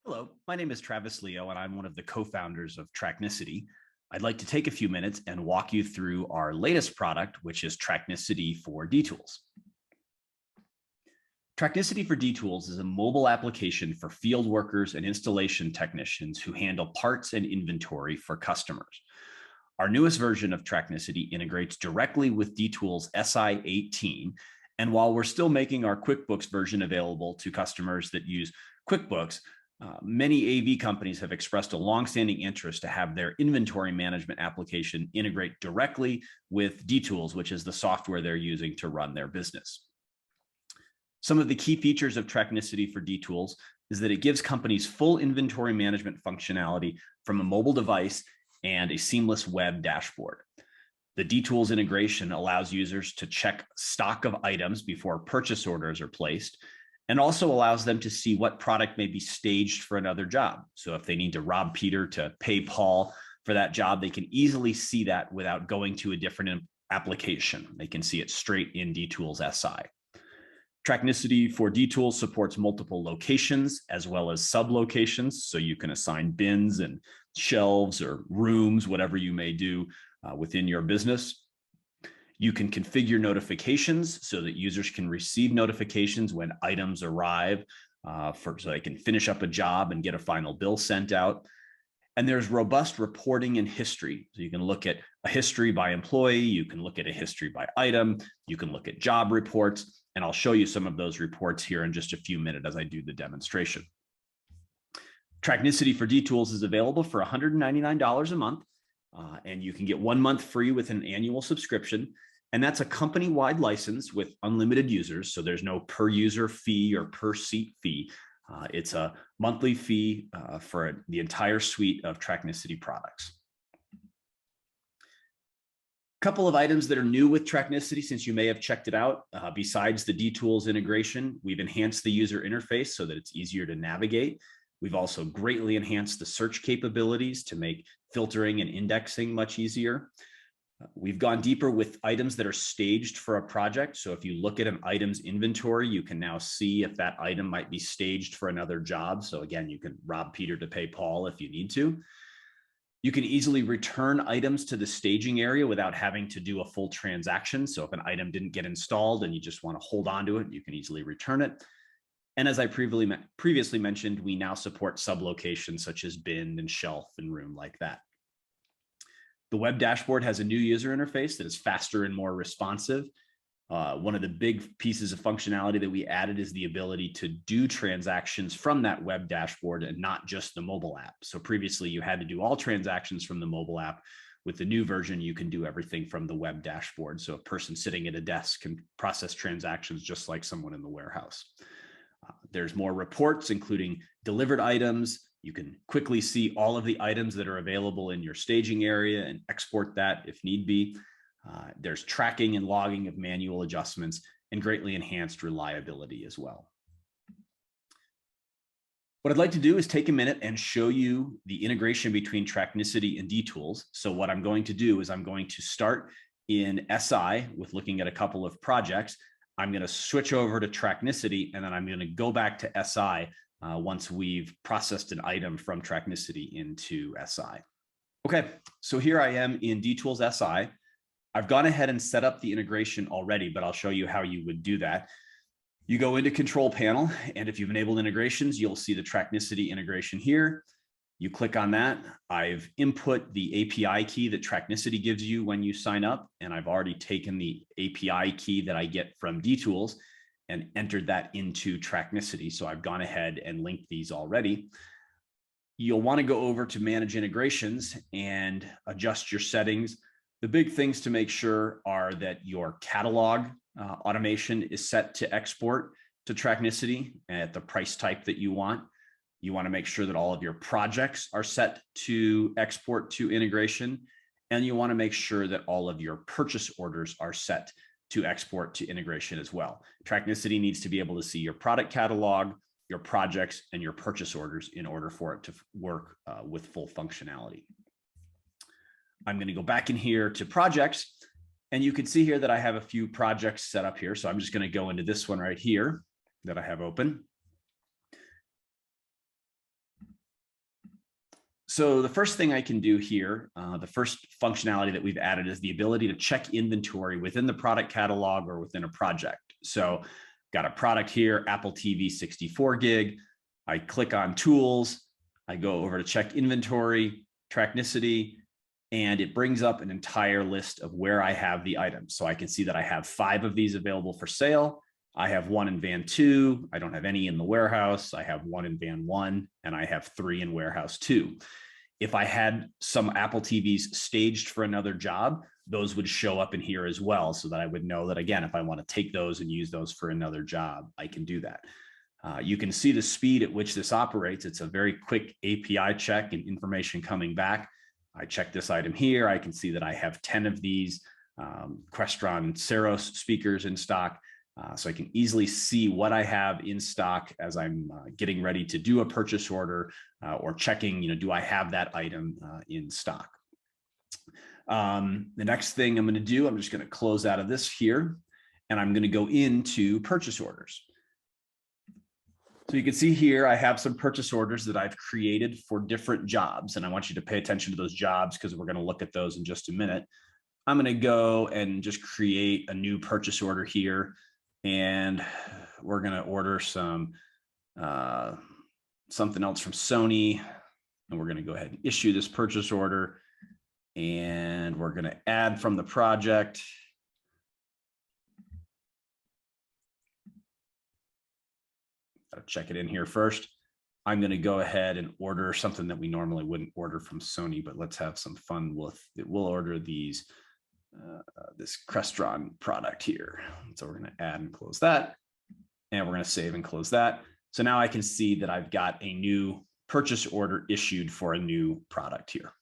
Hello, my name is Travis Leo, and I'm one of the co-founders of Tracknicity. I'd like to take a few minutes and walk you through our latest product, which is Tracknicity for D-Tools. Tracknicity for D-Tools is a mobile application for field workers and installation technicians who handle parts and inventory for customers. Our newest version of Tracknicity integrates directly with D-Tools SI18, and while we're still making our QuickBooks version available to customers that use QuickBooks, many AV companies have expressed a longstanding interest to have their inventory management application integrate directly with D-Tools, which is the software they're using to run their business. Some of the key features of Tracknicity for D-Tools is that it gives companies full inventory management functionality from a mobile device and a seamless web dashboard. The D-Tools integration allows users to check stock of items before purchase orders are placed, and also allows them to see what product may be staged for another job. So if they need to rob Peter to pay Paul for that job, they can easily see that without going to a different application. They can see it straight in D-Tools SI. Tracknicity for D-Tools supports multiple locations as well as sub-locations, so you can assign bins and shelves or rooms, whatever you may do within your business. You can configure notifications so that users can receive notifications when items arrive so they can finish up a job and get a final bill sent out. And there's robust reporting and history. So you can look at a history by employee, you can look at a history by item, you can look at job reports, and I'll show you some of those reports here in just a few minutes as I do the demonstration. Tracknicity for D-Tools is available for $199 a month, and you can get 1 month free with an annual subscription. And that's a company-wide license with unlimited users. So there's no per user fee or per seat fee. It's a monthly fee for the entire suite of Tracknicity products. A couple of items that are new with Tracknicity, since you may have checked it out. Besides the D-Tools integration, we've enhanced the user interface so that it's easier to navigate. We've also greatly enhanced the search capabilities to make filtering and indexing much easier. We've gone deeper with items that are staged for a project. So if you look at an item's inventory, you can now see if that item might be staged for another job. So again, you can rob Peter to pay Paul if you need to. You can easily return items to the staging area without having to do a full transaction. So if an item didn't get installed and you just want to hold on to it, you can easily return it. And as I previously mentioned, we now support sub-locations such as bin and shelf and room like that. The web dashboard has a new user interface that is faster and more responsive. One of the big pieces of functionality that we added is the ability to do transactions from that web dashboard and not just the mobile app. So previously you had to do all transactions from the mobile app. With the new version, you can do everything from the web dashboard. So a person sitting at a desk can process transactions just like someone in the warehouse. There's more reports, including delivered items. You can quickly see all of the items that are available in your staging area and export that if need be. There's tracking and logging of manual adjustments and greatly enhanced reliability as well. What I'd like to do is take a minute and show you the integration between Tracknicity and D-Tools. So what I'm going to do is I'm going to start in SI with looking at a couple of projects. I'm going to switch over to Tracknicity, and then I'm going to go back to SI once we've processed an item from Tracknicity into SI. Okay, so here I am in D-Tools SI. I've gone ahead and set up the integration already, but I'll show you how you would do that. You go into Control Panel, and if you've enabled integrations, you'll see the Tracknicity integration here. You click on that. I've input the API key that Tracknicity gives you when you sign up, and I've already taken the API key that I get from D-Tools and entered that into Tracknicity. So I've gone ahead and linked these already. You'll want to go over to Manage Integrations and adjust your settings. The big things to make sure are that your catalog automation is set to export to Tracknicity at the price type that you want. You want to make sure that all of your projects are set to export to integration, and you want to make sure that all of your purchase orders are set to export to integration as well. Tracknicity needs to be able to see your product catalog, your projects, and your purchase orders in order for it to work with full functionality. I'm going to go back in here to projects, and you can see here that I have a few projects set up here. So I'm just going to go into this one right here that I have open. So the first thing I can do here, the first functionality that we've added is the ability to check inventory within the product catalog or within a project. So got a product here, Apple TV 64 gig. I click on tools. I go over to check inventory, Tracknicity, and it brings up an entire list of where I have the items. So I can see that I have 5 of these available for sale. I have 1 in van 2. I don't have any in the warehouse. I have 1 in van 1, and I have 3 in warehouse 2. If I had some Apple TVs staged for another job, those would show up in here as well, so that I would know that, again, if I want to take those and use those for another job, I can do that. You can see the speed at which this operates. It's a very quick API check and information coming back. I check this item here. I can see that I have 10 of these Crestron Ceros speakers in stock. So I can easily see what I have in stock as I'm getting ready to do a purchase order or checking, do I have that item in stock? The next thing I'm going to do, I'm just going to close out of this here, and I'm going to go into purchase orders. So you can see here, I have some purchase orders that I've created for different jobs, and I want you to pay attention to those jobs because we're going to look at those in just a minute. I'm going to go and just create a new purchase order here, and we're going to order some something else from Sony, and we're going to go ahead and issue this purchase order, and we're going to add from the project. Gotta check it in here first. I'm going to go ahead and order something that we normally wouldn't order from Sony, but let's have some fun with it. We'll order these, this Crestron product here. So we're going to add and close that, and we're going to save and close that. So now I can see that I've got a new purchase order issued for a new product here.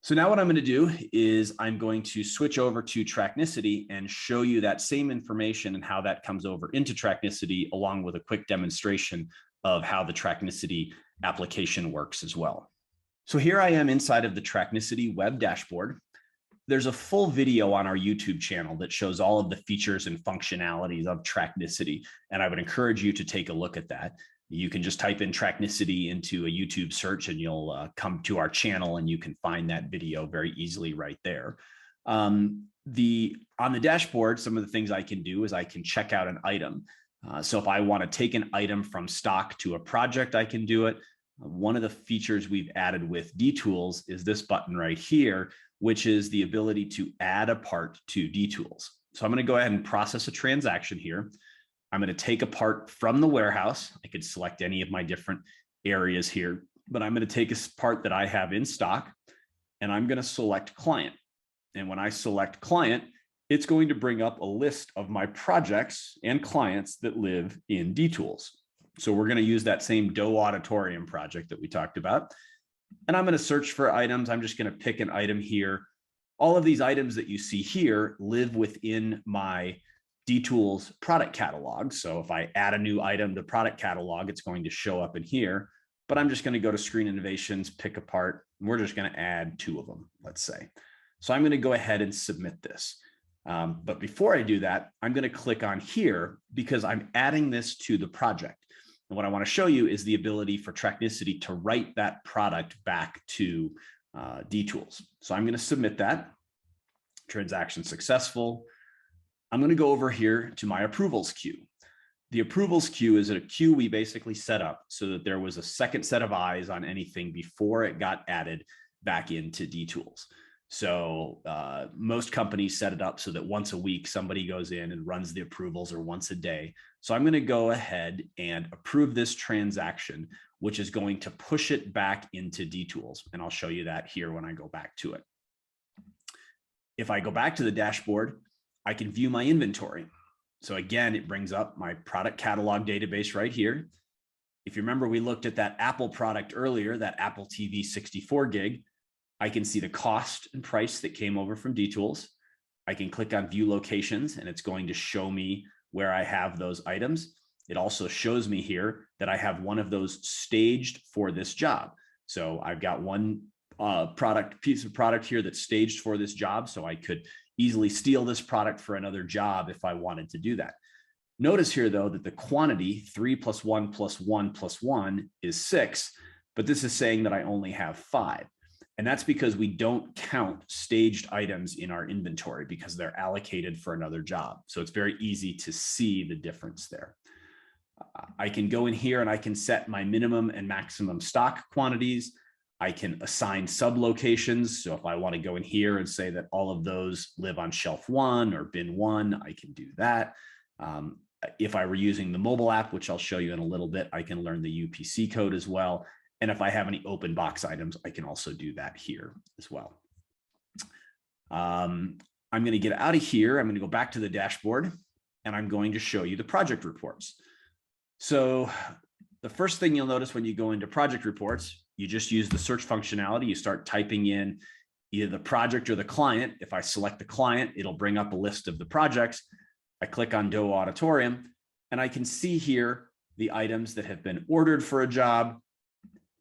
So now what I'm going to do is I'm going to switch over to Tracknicity and show you that same information and how that comes over into Tracknicity, along with a quick demonstration of how the Tracknicity application works as well. So here I am inside of the Tracknicity web dashboard. There's a full video on our YouTube channel that shows all of the features and functionalities of Tracknicity, and I would encourage you to take a look at that. You can just type in Tracknicity into a YouTube search and you'll come to our channel, and you can find that video very easily right there. On the dashboard, some of the things I can do is I can check out an item. So if I want to take an item from stock to a project, I can do it. One of the features we've added with D-Tools is this button right here, which is the ability to add a part to D-Tools. So I'm going to go ahead and process a transaction here. I'm going to take a part from the warehouse. I could select any of my different areas here, but I'm going to take a part that I have in stock, and I'm going to select client. And when I select client, it's going to bring up a list of my projects and clients that live in D-Tools. So we're going to use that same Doe Auditorium project that we talked about. And I'm going to search for items. I'm just going to pick an item here. All of these items that you see here live within my D-Tools product catalog. So if I add a new item to product catalog, it's going to show up in here, but I'm just going to go to Screen Innovations, pick a part, and we're just going to add 2 of them, let's say. So I'm going to go ahead and submit this. But before I do that, I'm going to click on here because I'm adding this to the project. And what I want to show you is the ability for Tracknicity to write that product back to D-Tools. So I'm going to submit that. Transaction successful. I'm going to go over here to my approvals queue. The approvals queue is a queue we basically set up so that there was a second set of eyes on anything before it got added back into D-Tools. So most companies set it up so that once a week, somebody goes in and runs the approvals, or once a day. So I'm going to go ahead and approve this transaction, which is going to push it back into D-Tools. And I'll show you that here when I go back to it. If I go back to the dashboard, I can view my inventory. So again, it brings up my product catalog database right here. If you remember, we looked at that Apple product earlier, that Apple TV 64 gig. I can see the cost and price that came over from D-Tools. I can click on view locations, and it's going to show me where I have those items. It also shows me here that I have one of those staged for this job. So I've got one piece of product here that's staged for this job. So I could easily steal this product for another job if I wanted to do that. Notice here, though, that the quantity 3 + 1 + 1 + 1 is 6. but this is saying that I only have 5. And that's because we don't count staged items in our inventory because they're allocated for another job. So it's very easy to see the difference there. I can go in here and I can set my minimum and maximum stock quantities. I can assign sublocations. So if I want to go in here and say that all of those live on shelf 1 or bin 1, I can do that. If I were using the mobile app, which I'll show you in a little bit, I can learn the UPC code as well. And if I have any open box items, I can also do that here as well. I'm going to get out of here. I'm going to go back to the dashboard and I'm going to show you the project reports. So the first thing you'll notice when you go into project reports, you just use the search functionality. You start typing in either the project or the client. If I select the client, it'll bring up a list of the projects. I click on Doe Auditorium and I can see here the items that have been ordered for a job,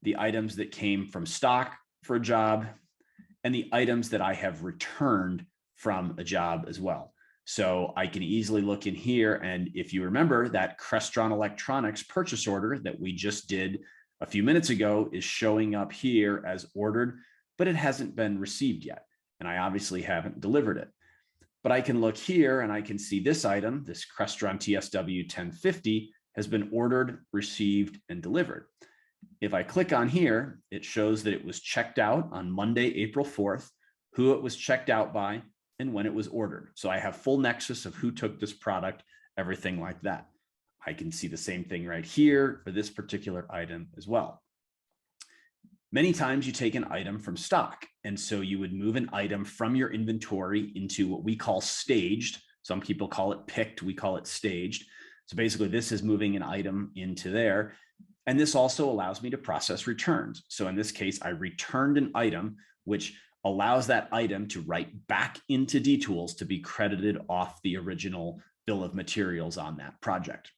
the items that came from stock for a job, and the items that I have returned from a job as well. So I can easily look in here. And if you remember, that Crestron Electronics purchase order that we just did a few minutes ago is showing up here as ordered, but it hasn't been received yet. And I obviously haven't delivered it. But I can look here and I can see this item, this Crestron TSW 1050, has been ordered, received, and delivered. If I click on here, it shows that it was checked out on Monday, April 4th, who it was checked out by, and when it was ordered. So I have full nexus of who took this product, everything like that. I can see the same thing right here for this particular item as well. Many times you take an item from stock. And so you would move an item from your inventory into what we call staged. Some people call it picked, we call it staged. So basically this is moving an item into there. And this also allows me to process returns. So in this case, I returned an item, which allows that item to write back into D-Tools to be credited off the original bill of materials on that project.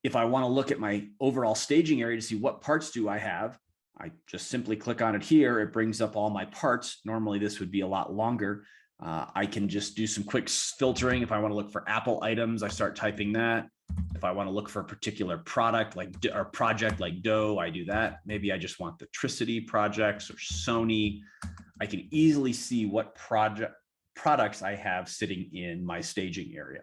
If I want to look at my overall staging area to see what parts do I have, I just simply click on it here. It brings up all my parts. Normally this would be a lot longer. I can just do some quick filtering. If I want to look for Apple items, I start typing that. If I want to look for a particular product like or project like Doe, I do that. Maybe I just want the Tricity projects or Sony. I can easily see what products I have sitting in my staging area.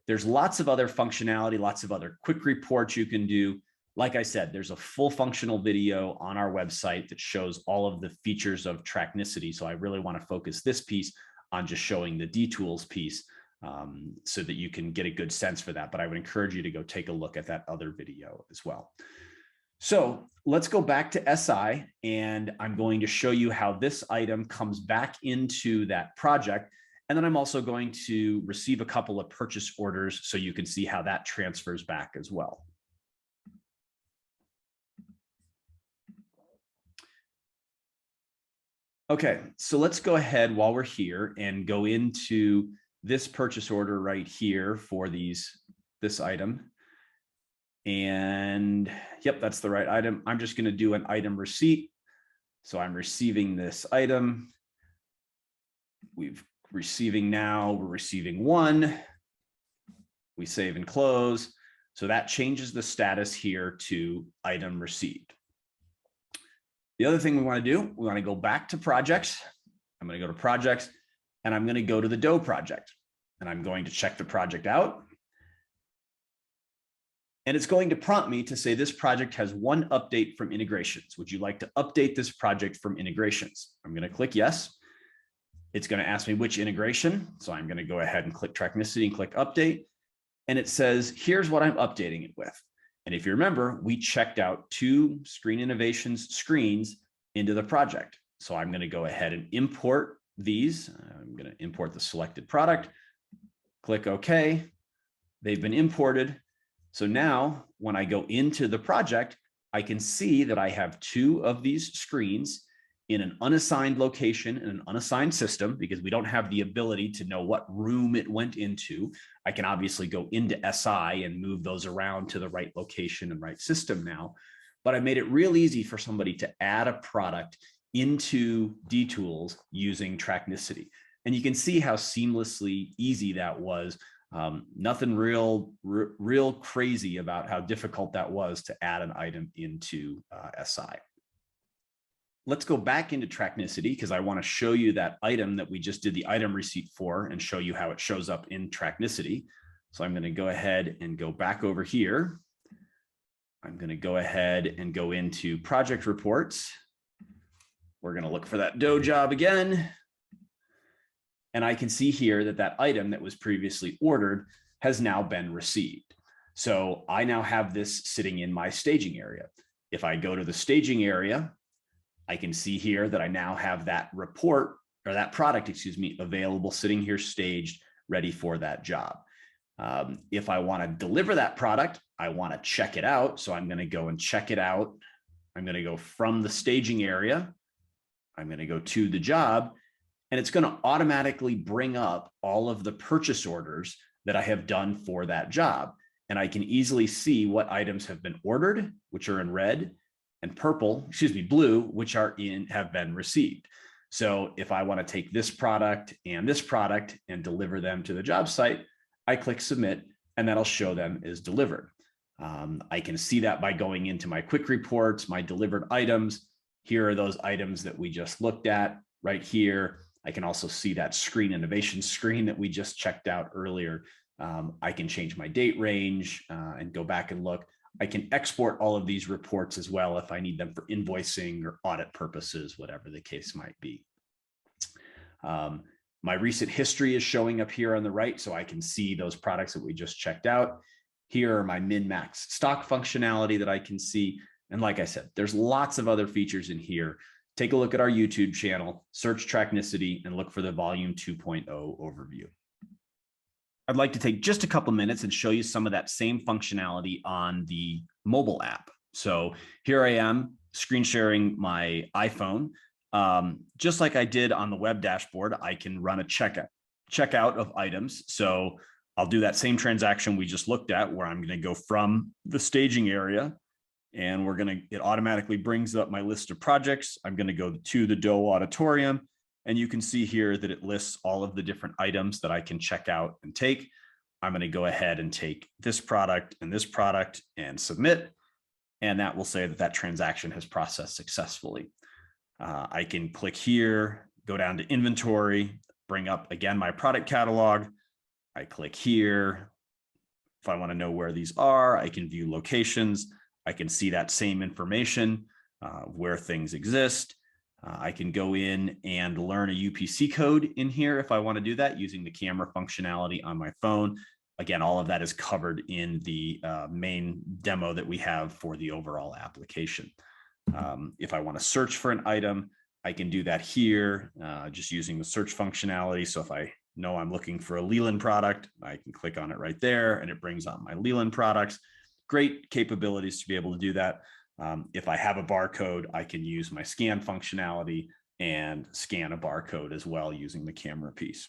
There's lots of other functionality, lots of other quick reports you can do. Like I said, there's a full functional video on our website that shows all of the features of Tracknicity. So I really want to focus this piece on just showing the D-Tools piece so that you can get a good sense for that. But I would encourage you to go take a look at that other video as well. So let's go back to SI, and I'm going to show you how this item comes back into that project. And then I'm also going to receive a couple of purchase orders so you can see how that transfers back as well. Okay, so let's go ahead while we're here and go into this purchase order right here for this item. And yep, that's the right item. I'm just going to do an item receipt. So I'm receiving this item. We're receiving 1. We save and close. So that changes the status here to item received. The other thing we want to do, we want to go back to projects. I'm going to go to projects and I'm going to go to the Doe project and I'm going to check the project out. And it's going to prompt me to say this project has 1 update from integrations. Would you like to update this project from integrations? I'm going to click yes. It's going to ask me which integration. So I'm going to go ahead and click Tracknicity and click update. And it says, here's what I'm updating it with. And if you remember, we checked out 2 Screen Innovations screens into the project. So I'm going to go ahead and import these. I'm going to import the selected product, click OK. They've been imported. So now when I go into the project, I can see that I have 2 of these screens in an unassigned location in an unassigned system because we don't have the ability to know what room it went into. I can obviously go into SI and move those around to the right location and right system now, but I made it real easy for somebody to add a product into D-Tools using Tracknicity. And you can see how seamlessly easy that was. Nothing real crazy about how difficult that was to add an item into SI. Let's go back into Tracknicity because I want to show you that item that we just did the item receipt for and show you how it shows up in Tracknicity. So I'm going to go ahead and go back over here. I'm going to go ahead and go into project reports. We're going to look for that dough job again. And I can see here that that item that was previously ordered has now been received. So I now have this sitting in my staging area. If I go to the staging area, I can see here that I now have that report or that product, excuse me, available, sitting here staged, ready for that job. If I want to deliver that product, I want to check it out. So I'm going to go and check it out. I'm going to go from the staging area. I'm going to go to the job, and it's going to automatically bring up all of the purchase orders that I have done for that job. And I can easily see what items have been ordered, which are in red, and blue, which have been received. So if I want to take this product and deliver them to the job site, I click submit, and that'll show them as delivered. I can see that by going into my quick reports, my delivered items. Here are those items that we just looked at right here. I can also see that screen innovation screen that we just checked out earlier. I can change my date range and go back and look. I can export all of these reports as well if I need them for invoicing or audit purposes, whatever the case might be. My recent history is showing up here on the right, so I can see those products that we just checked out. Here are my min-max stock functionality that I can see. And like I said, there's lots of other features in here. Take a look at our YouTube channel, search Tracknicity, and look for the Volume 2.0 overview. I'd like to take just a couple minutes and show you some of that same functionality on the mobile app. So here I am screen sharing my iPhone. Just like I did on the web dashboard, I can run a checkout of items. So I'll do that same transaction we just looked at, where I'm going to go from the staging area, and it automatically brings up my list of projects. I'm going to go to the Dough Auditorium, and you can see here that it lists all of the different items that I can check out and take. I'm going to go ahead and take this product and submit, and that will say that that transaction has processed successfully. I can click here, go down to inventory, bring up again my product catalog. I click here. If I want to know where these are, I can view locations. I can see that same information, where things exist. I can go in and learn a UPC code in here if I want to do that using the camera functionality on my phone. Again, all of that is covered in the main demo that we have for the overall application. If I want to search for an item, I can do that here just using the search functionality. So if I know I'm looking for a Leland product, I can click on it right there, and it brings up my Leland products. Great capabilities to be able to do that. If I have a barcode, I can use my scan functionality and scan a barcode as well using the camera piece.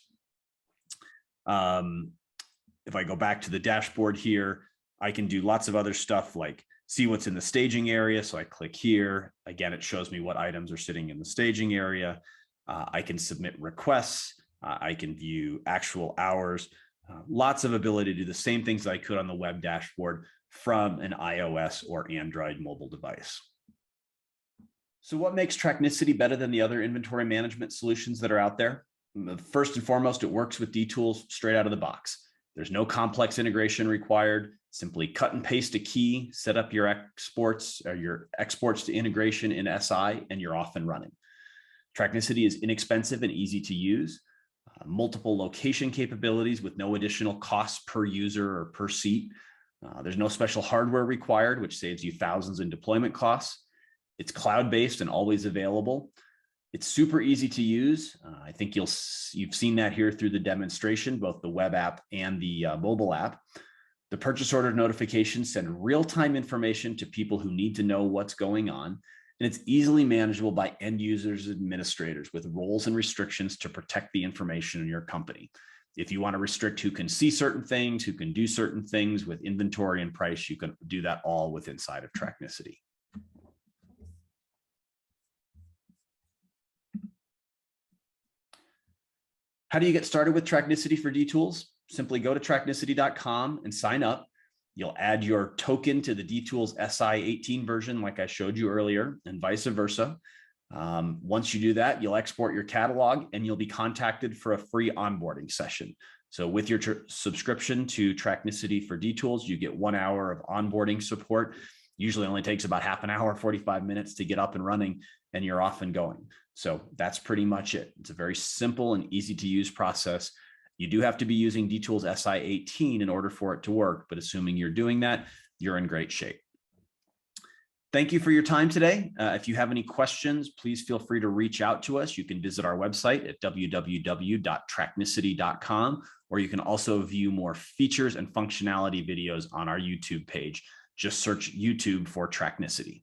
If I go back to the dashboard here, I can do lots of other stuff like see what's in the staging area. So I click here. Again, it shows me what items are sitting in the staging area. I can submit requests. I can view actual hours. Lots of ability to do the same things that I could on the web dashboard from an iOS or Android mobile device. So what makes Tracknicity better than the other inventory management solutions that are out there? First and foremost, it works with D-Tools straight out of the box. There's no complex integration required. Simply cut and paste a key, set up your exports to integration in SI, and you're off and running. Tracknicity is inexpensive and easy to use. Multiple location capabilities with no additional costs per user or per seat. There's no special hardware required, which saves you thousands in deployment costs. It's cloud-based and always available. It's super easy to use. I think you've seen that here through the demonstration, both the web app and the mobile app. The purchase order notifications send real-time information to people who need to know what's going on, and it's easily manageable by end users and administrators with roles and restrictions to protect the information in your company. If you want to restrict who can see certain things, who can do certain things with inventory and price, you can do that all with inside of Tracknicity. How do you get started with Tracknicity for D-Tools? simply go to tracknicity.com and sign up. You'll add your token to the D-Tools SI18 version, like I showed you earlier, and vice versa. Once you do that, you'll export your catalog and you'll be contacted for a free onboarding session. So with your subscription to Tracknicity for D-Tools, you get 1 hour of onboarding support. Usually only takes about half an hour, 45 minutes to get up and running, and you're off and going. So that's pretty much it. It's a very simple and easy to use process. You do have to be using D-Tools SI18 in order for it to work, but assuming you're doing that, you're in great shape. Thank you for your time today. If you have any questions, please feel free to reach out to us. You can visit our website at www.tracknicity.com, or you can also view more features and functionality videos on our YouTube page. Just search YouTube for Tracknicity.